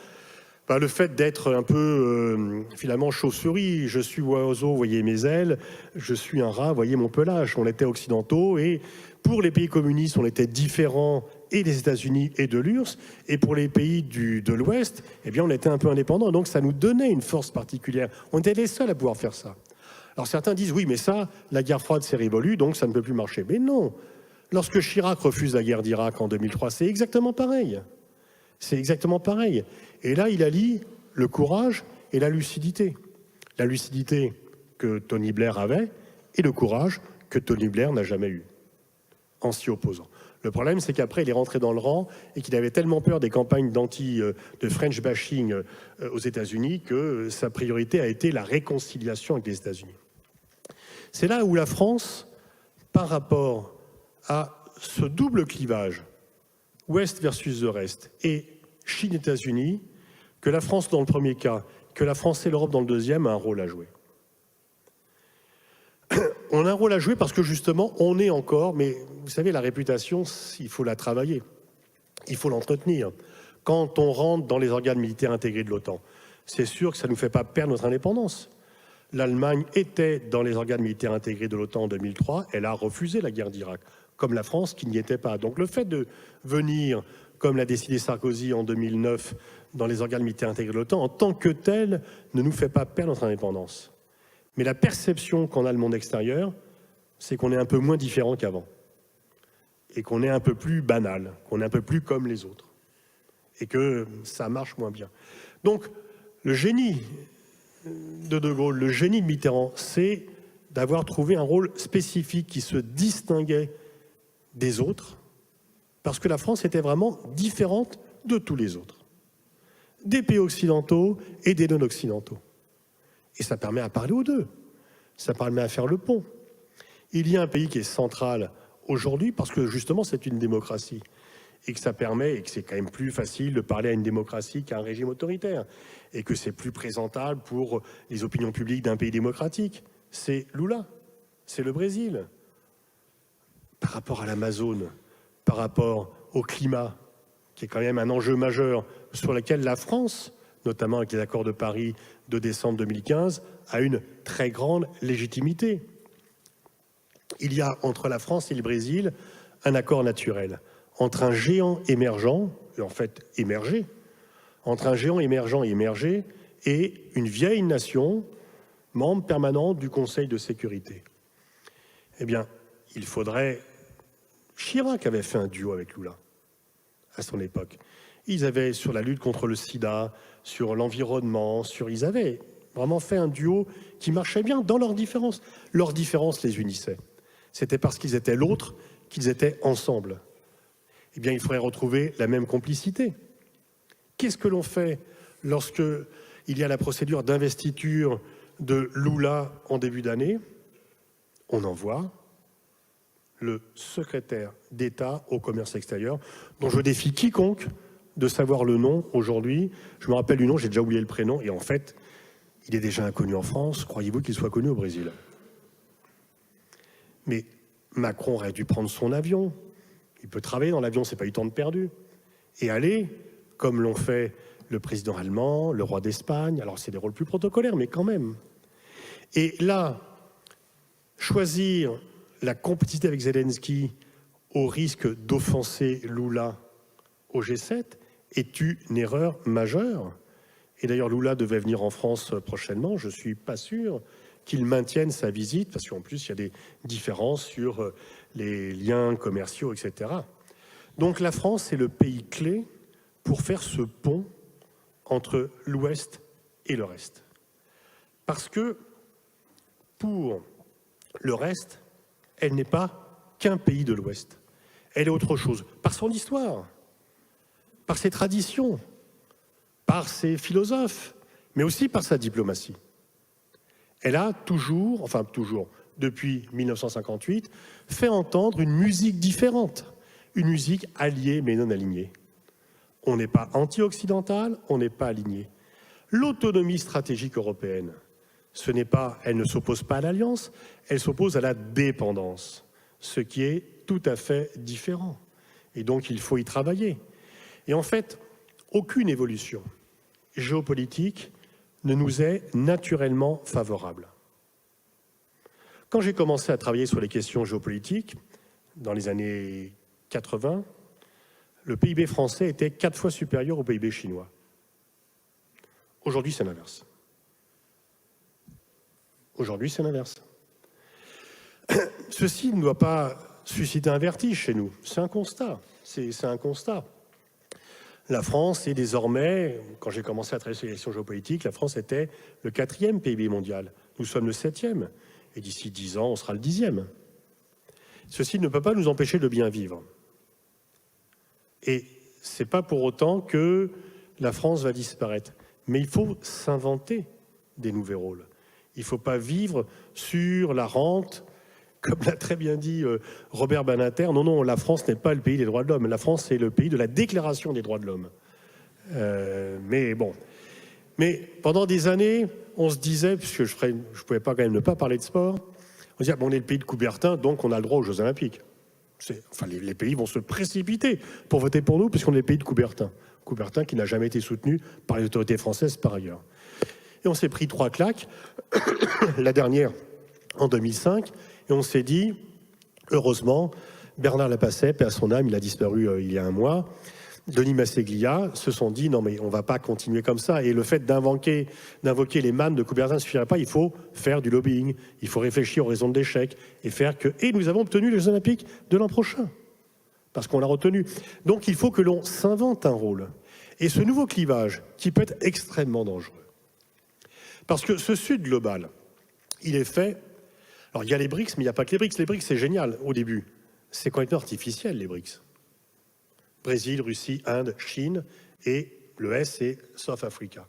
le fait d'être un peu, finalement, chauve-souris, je suis oiseau, voyez mes ailes, je suis un rat, voyez mon pelage. On était occidentaux et pour les pays communistes, on était différents et des États-Unis et de l'URSS. Et pour les pays de l'Ouest, eh bien, on était un peu indépendants. Donc ça nous donnait une force particulière. On était les seuls à pouvoir faire ça. Alors certains disent, oui, mais ça, la guerre froide s'est révolue, donc ça ne peut plus marcher. Mais non. Lorsque Chirac refuse la guerre d'Irak en 2003, c'est exactement pareil. C'est exactement pareil. Et là, il allie le courage et la lucidité. La lucidité que Tony Blair avait et le courage que Tony Blair n'a jamais eu, en s'y opposant. Le problème, c'est qu'après, il est rentré dans le rang et qu'il avait tellement peur des campagnes de French bashing aux États-Unis que sa priorité a été la réconciliation avec les États-Unis. C'est là où la France, par rapport à ce double clivage, Ouest versus le reste, et Chine-États-Unis, que la France dans le premier cas, que la France et l'Europe dans le deuxième, a un rôle à jouer. On a un rôle à jouer parce que justement, on est encore, mais vous savez, la réputation, il faut la travailler, il faut l'entretenir. Quand on rentre dans les organes militaires intégrés de l'OTAN, c'est sûr que ça ne nous fait pas perdre notre indépendance. L'Allemagne était dans les organes militaires intégrés de l'OTAN en 2003, elle a refusé la guerre d'Irak, comme la France qui n'y était pas. Donc le fait de venir, comme l'a décidé Sarkozy en 2009, dans les organes militaires intégrés de l'OTAN, en tant que tel, ne nous fait pas perdre notre indépendance. Mais la perception qu'on a le monde extérieur, c'est qu'on est un peu moins différent qu'avant. Et qu'on est un peu plus banal, qu'on est un peu plus comme les autres. Et que ça marche moins bien. Donc, le génie de Gaulle, le génie de Mitterrand, c'est d'avoir trouvé un rôle spécifique qui se distinguait des autres, parce que la France était vraiment différente de tous les autres, des pays occidentaux et des non-occidentaux. Et ça permet à parler aux deux, ça permet à faire le pont. Il y a un pays qui est central aujourd'hui, parce que justement c'est une démocratie, et que ça permet, et que c'est quand même plus facile de parler à une démocratie qu'à un régime autoritaire, et que c'est plus présentable pour les opinions publiques d'un pays démocratique. C'est Lula, c'est le Brésil. Par rapport à l'Amazone, par rapport au climat, qui est quand même un enjeu majeur sur lequel la France, notamment avec les accords de Paris de décembre 2015, a une très grande légitimité. Il y a entre la France et le Brésil un accord naturel, entre un géant émergent, et en fait émergé, entre un géant émergent et émergé, et une vieille nation, membre permanent du Conseil de sécurité. Eh bien, il faudrait... Chirac avait fait un duo avec Lula, à son époque. Ils avaient, sur la lutte contre le sida, sur l'environnement, ils avaient vraiment fait un duo qui marchait bien dans leurs différences. Leurs différences les unissaient. C'était parce qu'ils étaient l'autre qu'ils étaient ensemble. Eh bien, il faudrait retrouver la même complicité. Qu'est-ce que l'on fait lorsqu'il y a la procédure d'investiture de Lula en début d'année? On envoie le secrétaire d'État au commerce extérieur, dont je défie quiconque de savoir le nom aujourd'hui. Je me rappelle du nom, j'ai déjà oublié le prénom, et en fait, il est déjà inconnu en France. Croyez-vous qu'il soit connu au Brésil? Mais Macron aurait dû prendre son avion. Il peut travailler dans l'avion, c'est pas du temps de perdu. Et aller, comme l'ont fait le président allemand, le roi d'Espagne, alors c'est des rôles plus protocolaires, mais quand même. Et là, choisir la complicité avec Zelensky au risque d'offenser Lula au G7 est une erreur majeure. Et d'ailleurs, Lula devait venir en France prochainement. Je ne suis pas sûr qu'il maintienne sa visite, parce qu'en plus, il y a des différences sur les liens commerciaux, etc. Donc la France est le pays clé pour faire ce pont entre l'Ouest et le reste. Parce que pour le reste, elle n'est pas qu'un pays de l'Ouest. Elle est autre chose, par son histoire, par ses traditions, par ses philosophes, mais aussi par sa diplomatie. Elle a toujours, depuis 1958, fait entendre une musique différente, une musique alliée mais non alignée. On n'est pas anti-occidental, on n'est pas aligné. L'autonomie stratégique européenne, Elle ne s'oppose pas à l'alliance, elle s'oppose à la dépendance, ce qui est tout à fait différent. Et donc, il faut y travailler. Et en fait, aucune évolution géopolitique ne nous est naturellement favorable. Quand j'ai commencé à travailler sur les questions géopolitiques, dans les années 80, le PIB français était 4 fois supérieur au PIB chinois. Aujourd'hui, c'est l'inverse. Aujourd'hui, c'est l'inverse. Ceci ne doit pas susciter un vertige chez nous. C'est un constat. C'est un constat. La France est désormais, quand j'ai commencé à travailler sur les questions géopolitiques, la France était le 4e PIB mondial. Nous sommes le 7e. Et d'ici 10 ans, on sera le 10e. Ceci ne peut pas nous empêcher de bien vivre. Et ce n'est pas pour autant que la France va disparaître. Mais il faut s'inventer des nouveaux rôles. Il ne faut pas vivre sur la rente, comme l'a très bien dit Robert Badinter. Non, non, la France n'est pas le pays des droits de l'homme. La France, c'est le pays de la déclaration des droits de l'homme. Mais bon. Mais pendant des années, on se disait, puisque je ne pouvais pas quand même ne pas parler de sport, on se disait, bon, on est le pays de Coubertin, donc on a le droit aux Jeux Olympiques. Enfin, les pays vont se précipiter pour voter pour nous, puisqu'on est le pays de Coubertin. Coubertin qui n'a jamais été soutenu par les autorités françaises par ailleurs. Et on s'est pris 3 claques, la dernière en 2005, et on s'est dit, heureusement, Bernard Lapasset, paix à son âme, il a disparu il y a un mois, Denis Masseglia se sont dit, non mais on ne va pas continuer comme ça, et le fait d'invoquer les mannes de Coubertin ne suffirait pas, il faut faire du lobbying, il faut réfléchir aux raisons de l'échec, et faire que... Et nous avons obtenu les Jeux Olympiques de l'an prochain, parce qu'on l'a retenu. Donc il faut que l'on s'invente un rôle. Et ce nouveau clivage, qui peut être extrêmement dangereux, parce que ce Sud global, il est fait... Alors il y a les BRICS, mais il n'y a pas que les BRICS. Les BRICS, c'est génial au début. C'est complètement artificiel, les BRICS. Brésil, Russie, Inde, Chine, et le S, c'est South Africa.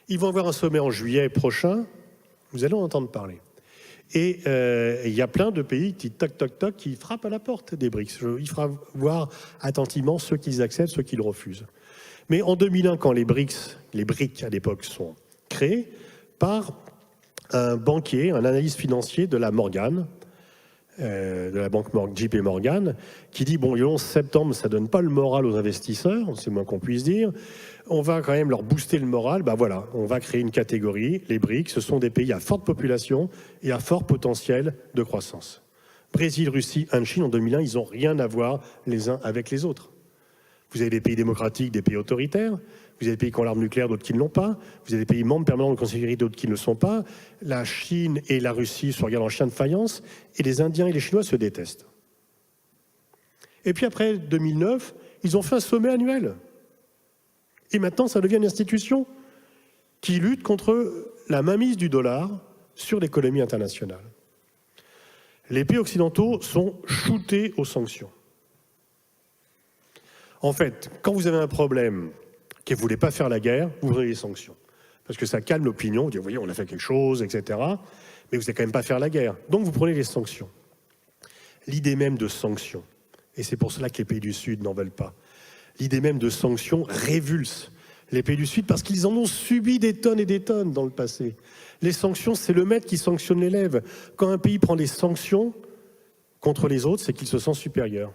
Ils vont avoir un sommet en juillet prochain, vous allez en entendre parler. Et il y a plein de pays qui, toc, toc, toc, qui frappent à la porte des BRICS. Il faudra voir attentivement ceux qui acceptent, ceux qui le refusent. Mais en 2001, quand les BRICS à l'époque sont créés, par un banquier, un analyste financier de la Morgan, de la banque JP Morgan, qui dit, bon, le 11 septembre, ça ne donne pas le moral aux investisseurs, c'est moins qu'on puisse dire, on va quand même leur booster le moral, ben voilà, on va créer une catégorie, les BRICS, ce sont des pays à forte population et à fort potentiel de croissance. Brésil, Russie, Inde, Chine, en 2001, ils n'ont rien à voir les uns avec les autres. Vous avez des pays démocratiques, des pays autoritaires, vous avez des pays qui ont l'arme nucléaire, d'autres qui ne l'ont pas, vous avez des pays membres permanents du Conseil de sécurité, d'autres qui ne le sont pas, la Chine et la Russie se regardent en chien de faïence, et les Indiens et les Chinois se détestent. Et puis après 2009, ils ont fait un sommet annuel. Et maintenant, ça devient une institution qui lutte contre la mainmise du dollar sur l'économie internationale. Les pays occidentaux sont shootés aux sanctions. En fait, quand vous avez un problème que vous ne voulez pas faire la guerre, vous prenez les sanctions. Parce que ça calme l'opinion, vous dites, vous voyez, on a fait quelque chose, etc. Mais vous n'allez quand même pas faire la guerre. Donc vous prenez les sanctions. L'idée même de sanctions, et c'est pour cela que les pays du Sud n'en veulent pas, l'idée même de sanctions révulse les pays du Sud parce qu'ils en ont subi des tonnes et des tonnes dans le passé. Les sanctions, c'est le maître qui sanctionne l'élève. Quand un pays prend des sanctions contre les autres, c'est qu'il se sent supérieur.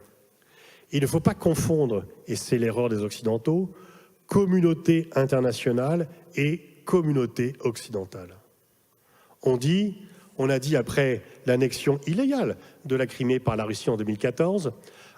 Il ne faut pas confondre, et c'est l'erreur des Occidentaux, communauté internationale et communauté occidentale. On a dit après l'annexion illégale de la Crimée par la Russie en 2014,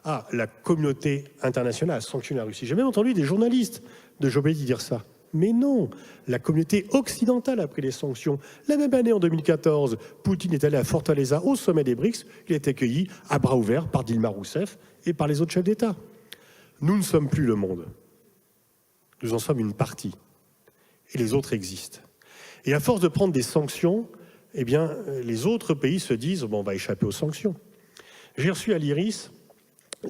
ah, la communauté internationale a sanctionné la Russie. J'ai même entendu des journalistes de géopolitique dire ça. Mais non, la communauté occidentale a pris les sanctions. La même année, en 2014, Poutine est allé à Fortaleza, au sommet des BRICS. Il a été accueilli à bras ouverts par Dilma Rousseff et par les autres chefs d'État. Nous ne sommes plus le monde. Nous en sommes une partie. Et les autres existent. Et à force de prendre des sanctions, eh bien, les autres pays se disent, bon, on va échapper aux sanctions. J'ai reçu à l'IRIS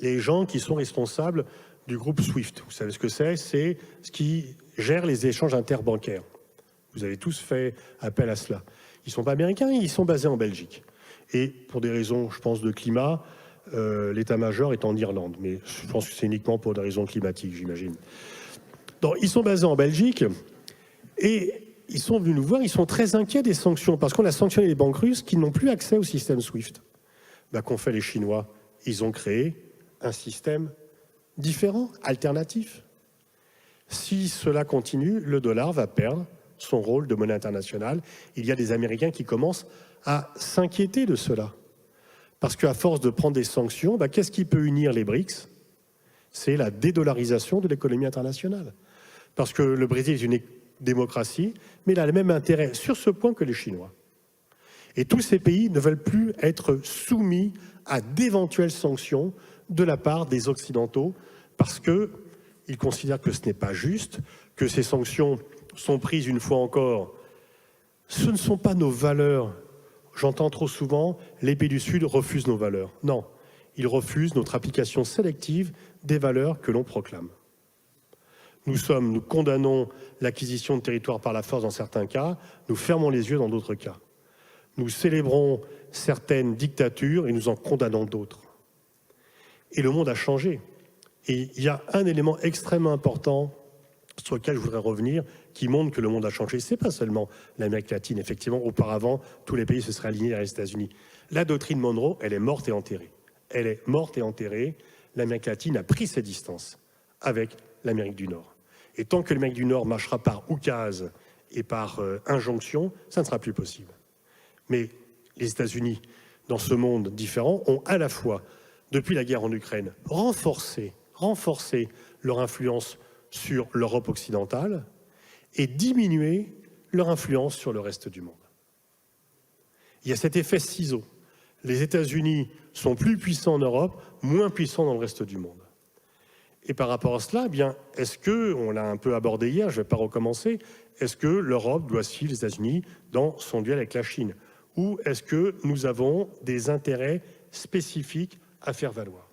les gens qui sont responsables du groupe SWIFT. Vous savez ce que c'est? C'est ce qui gère les échanges interbancaires. Vous avez tous fait appel à cela. Ils ne sont pas américains, ils sont basés en Belgique. Et pour des raisons, je pense, de climat, l'état-major est en Irlande. Mais je pense que c'est uniquement pour des raisons climatiques, j'imagine. Donc, ils sont basés en Belgique et ils sont venus nous voir, ils sont très inquiets des sanctions, parce qu'on a sanctionné les banques russes qui n'ont plus accès au système SWIFT. Ben, qu'ont fait les Chinois? Ils ont créé un système différent, alternatif. Si cela continue, le dollar va perdre son rôle de monnaie internationale. Il y a des Américains qui commencent à s'inquiéter de cela. Parce qu'à force de prendre des sanctions, ben, qu'est-ce qui peut unir les BRICS? C'est la dédollarisation de l'économie internationale. Parce que le Brésil est une démocratie, mais il a le même intérêt sur ce point que les Chinois. Et tous ces pays ne veulent plus être soumis à d'éventuelles sanctions de la part des Occidentaux, parce qu'ils considèrent que ce n'est pas juste, que ces sanctions sont prises une fois encore. Ce ne sont pas nos valeurs. J'entends trop souvent, les pays du Sud refusent nos valeurs. Non, ils refusent notre application sélective des valeurs que l'on proclame. Nous condamnons l'acquisition de territoires par la force dans certains cas, nous fermons les yeux dans d'autres cas. Nous célébrons certaines dictatures et nous en condamnons d'autres. Et le monde a changé. Et il y a un élément extrêmement important sur lequel je voudrais revenir, qui montre que le monde a changé. Ce n'est pas seulement l'Amérique latine. Effectivement, auparavant, tous les pays se seraient alignés à les États-Unis. La doctrine Monroe, elle est morte et enterrée. Elle est morte et enterrée. L'Amérique latine a pris ses distances avec l'Amérique du Nord. Et tant que l'Amérique du Nord marchera par oukase et par injonction, ça ne sera plus possible. Mais les États-Unis, dans ce monde différent, ont à la fois, depuis la guerre en Ukraine, renforcé leur influence sur l'Europe occidentale et diminué leur influence sur le reste du monde. Il y a cet effet ciseau. Les États-Unis sont plus puissants en Europe, moins puissants dans le reste du monde. Et par rapport à cela, eh bien, est-ce que, on l'a un peu abordé hier, je ne vais pas recommencer, est-ce que l'Europe doit suivre les États-Unis dans son duel avec la Chine? Ou est-ce que nous avons des intérêts spécifiques à faire valoir?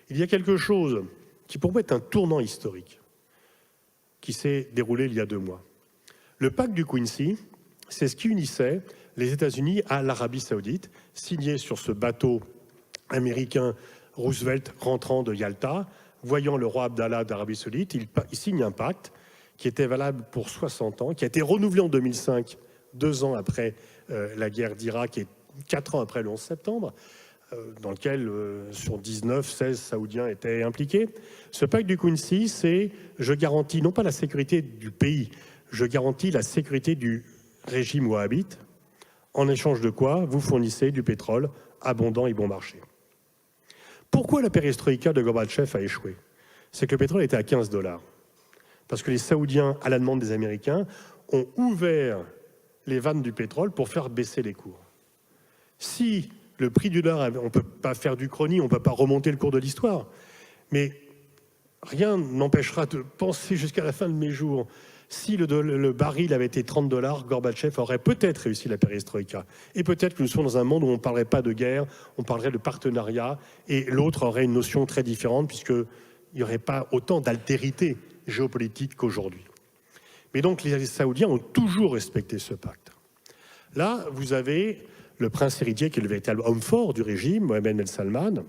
Il y a quelque chose qui pour moi est un tournant historique, qui s'est déroulé il y a 2 mois. Le pacte du Quincy, c'est ce qui unissait les États-Unis à l'Arabie Saoudite, signé sur ce bateau américain Roosevelt rentrant de Yalta. Voyant le roi Abdallah d'Arabie Saoudite, il signe un pacte qui était valable pour 60 ans, qui a été renouvelé en 2005, 2 ans après la guerre d'Irak et 4 ans après le 11 septembre, dans lequel sur 19, 16 Saoudiens étaient impliqués. Ce pacte du Quincy, c'est je garantis non pas la sécurité du pays, je garantis la sécurité du régime wahhabite, en échange de quoi vous fournissez du pétrole abondant et bon marché. Pourquoi la perestroïka de Gorbatchev a échoué? C'est que le pétrole était à 15 $. Parce que les Saoudiens, à la demande des Américains, ont ouvert les vannes du pétrole pour faire baisser les cours. Si le prix du dollar, on ne peut pas faire du chrony, on ne peut pas remonter le cours de l'histoire, mais rien n'empêchera de penser jusqu'à la fin de mes jours. Si le baril avait été 30 $, Gorbatchev aurait peut-être réussi la perestroïka. Et peut-être que nous sommes dans un monde où on ne parlerait pas de guerre, on parlerait de partenariat, et l'autre aurait une notion très différente, puisqu'il n'y aurait pas autant d'altérité géopolitique qu'aujourd'hui. Mais donc les Saoudiens ont toujours respecté ce pacte. Là, vous avez le prince héritier, qui est le véritable homme fort du régime, Mohamed Ben Salman,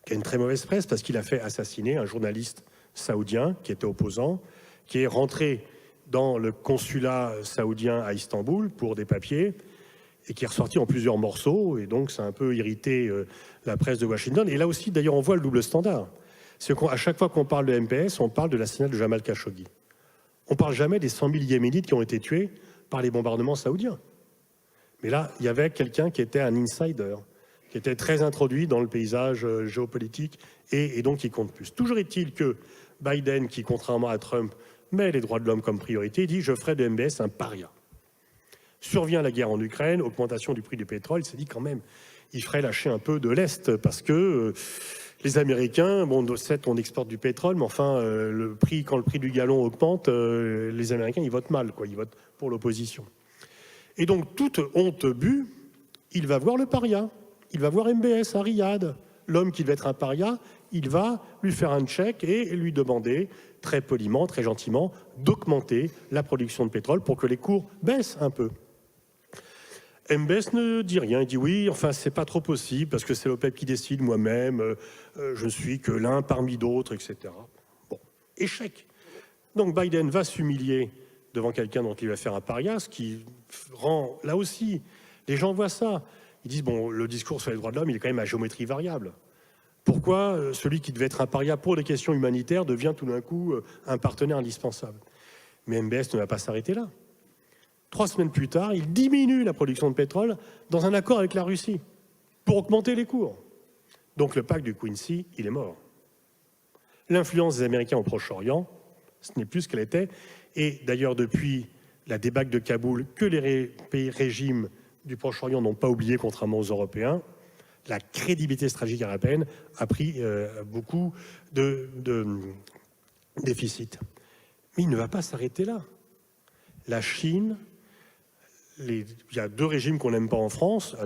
qui a une très mauvaise presse parce qu'il a fait assassiner un journaliste saoudien qui était opposant, qui est rentré dans le consulat saoudien à Istanbul pour des papiers et qui est ressorti en plusieurs morceaux. Et donc, ça a un peu irrité la presse de Washington. Et là aussi, d'ailleurs, on voit le double standard. C'est qu'à chaque fois qu'on parle de MBS, on parle de l'assassinat de Jamal Khashoggi. On ne parle jamais des 100 000 Yéménites qui ont été tués par les bombardements saoudiens. Mais là, il y avait quelqu'un qui était un insider, qui était très introduit dans le paysage géopolitique et donc qui compte plus. Toujours est-il que Biden, qui contrairement à Trump, met les droits de l'homme comme priorité, dit « je ferai de MBS un paria ». Survient la guerre en Ukraine, augmentation du prix du pétrole, il s'est dit quand même, il ferait lâcher un peu de l'Est, parce que les Américains, bon, certes, on exporte du pétrole, mais enfin, quand le prix du gallon augmente, les Américains, ils votent mal, quoi, ils votent pour l'opposition. Et donc, toute honte bue, il va voir le paria, il va voir MBS à Riyad. L'homme qui devait être un paria, il va lui faire un chèque et lui demander, très poliment, très gentiment, d'augmenter la production de pétrole pour que les cours baissent un peu. MBS ne dit rien, il dit oui, enfin c'est pas trop possible parce que c'est l'OPEP qui décide, moi-même, je ne suis que l'un parmi d'autres, etc. Bon, échec. Donc Biden va s'humilier devant quelqu'un dont il va faire un paria, ce qui rend, là aussi, les gens voient ça. Ils disent, bon, le discours sur les droits de l'homme, il est quand même à géométrie variable. Pourquoi celui qui devait être un paria pour les questions humanitaires devient tout d'un coup un partenaire indispensable? Mais MBS ne va pas s'arrêter là. 3 semaines plus tard, il diminue la production de pétrole dans un accord avec la Russie pour augmenter les cours. Donc le pacte du Quincy, il est mort. L'influence des Américains au Proche-Orient, ce n'est plus ce qu'elle était. Et d'ailleurs, depuis la débâcle de Kaboul, que les régimes du Proche-Orient n'ont pas oublié, contrairement aux Européens, la crédibilité stratégique européenne a pris beaucoup de déficit. Mais il ne va pas s'arrêter là. La Chine, il y a 2 régimes qu'on n'aime pas en France,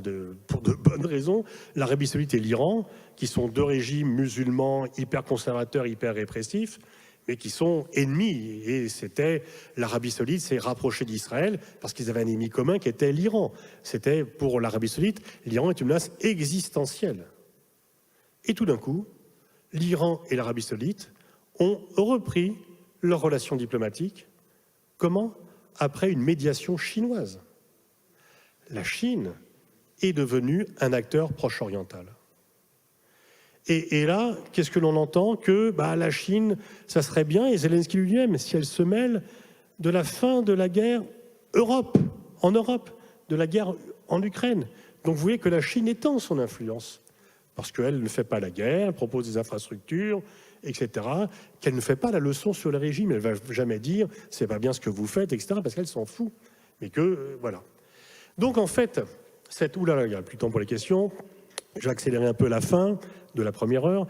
pour de bonnes raisons, l'Arabie Saoudite et l'Iran, qui sont 2 régimes musulmans hyper conservateurs, hyper répressifs, mais qui sont ennemis. Et c'était, l'Arabie Saoudite s'est rapprochée d'Israël parce qu'ils avaient un ennemi commun qui était l'Iran. C'était, pour l'Arabie Saoudite, l'Iran est une menace existentielle. Et tout d'un coup, l'Iran et l'Arabie Saoudite ont repris leurs relations diplomatiques. Comment? Après une médiation chinoise. La Chine est devenue un acteur proche-oriental. Et là, qu'est-ce que l'on entend? Que la Chine, ça serait bien, et Zelensky lui-même, si elle se mêle de la fin de la guerre en Europe, de la guerre en Ukraine. Donc vous voyez que la Chine étend son influence, parce qu'elle ne fait pas la guerre, elle propose des infrastructures, etc., qu'elle ne fait pas la leçon sur le régime. Elle ne va jamais dire « c'est pas bien ce que vous faites », etc., parce qu'elle s'en fout. Mais que, voilà. Donc en fait, oulala, il n'y a plus de temps pour les questions, je vais accélérer un peu la fin de la première heure.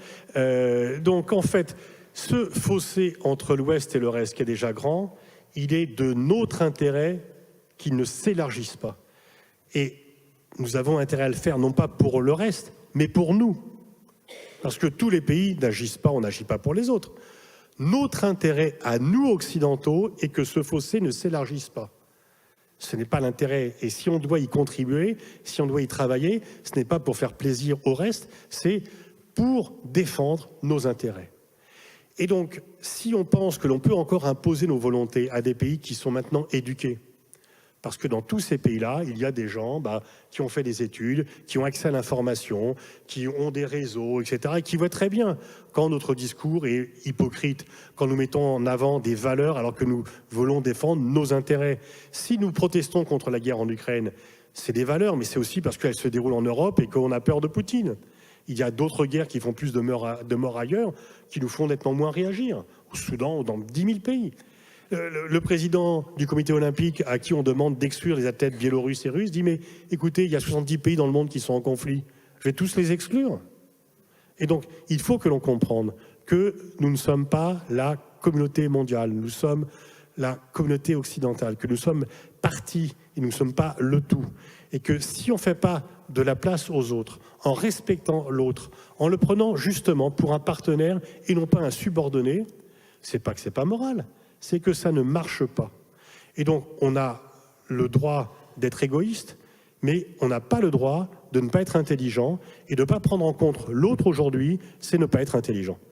Donc en fait, ce fossé entre l'Ouest et le reste qui est déjà grand, il est de notre intérêt qu'il ne s'élargisse pas. Et nous avons intérêt à le faire, non pas pour le reste, mais pour nous. Parce que tous les pays n'agissent pas, on n'agit pas pour les autres. Notre intérêt à nous occidentaux est que ce fossé ne s'élargisse pas. Ce n'est pas l'intérêt. Et si on doit y contribuer, si on doit y travailler, ce n'est pas pour faire plaisir au reste, c'est pour défendre nos intérêts. Et donc, si on pense que l'on peut encore imposer nos volontés à des pays qui sont maintenant éduqués, parce que dans tous ces pays-là, il y a des gens qui ont fait des études, qui ont accès à l'information, qui ont des réseaux, etc., et qui voient très bien quand notre discours est hypocrite, quand nous mettons en avant des valeurs alors que nous voulons défendre nos intérêts. Si nous protestons contre la guerre en Ukraine, c'est des valeurs, mais c'est aussi parce qu'elle se déroule en Europe et qu'on a peur de Poutine. Il y a d'autres guerres qui font plus de morts ailleurs, qui nous font nettement moins réagir, au Soudan ou dans 10 000 pays. Le président du comité olympique à qui on demande d'exclure les athlètes biélorusses et russes dit « mais écoutez, il y a 70 pays dans le monde qui sont en conflit, je vais tous les exclure ». Et donc, il faut que l'on comprenne que nous ne sommes pas la communauté mondiale, nous sommes la communauté occidentale, que nous sommes partie et nous ne sommes pas le tout. Et que si on ne fait pas de la place aux autres, en respectant l'autre, en le prenant justement pour un partenaire et non pas un subordonné, c'est pas que c'est pas moral, c'est que ça ne marche pas. Et donc, on a le droit d'être égoïste, mais on n'a pas le droit de ne pas être intelligent, et de ne pas prendre en compte l'autre aujourd'hui, c'est ne pas être intelligent.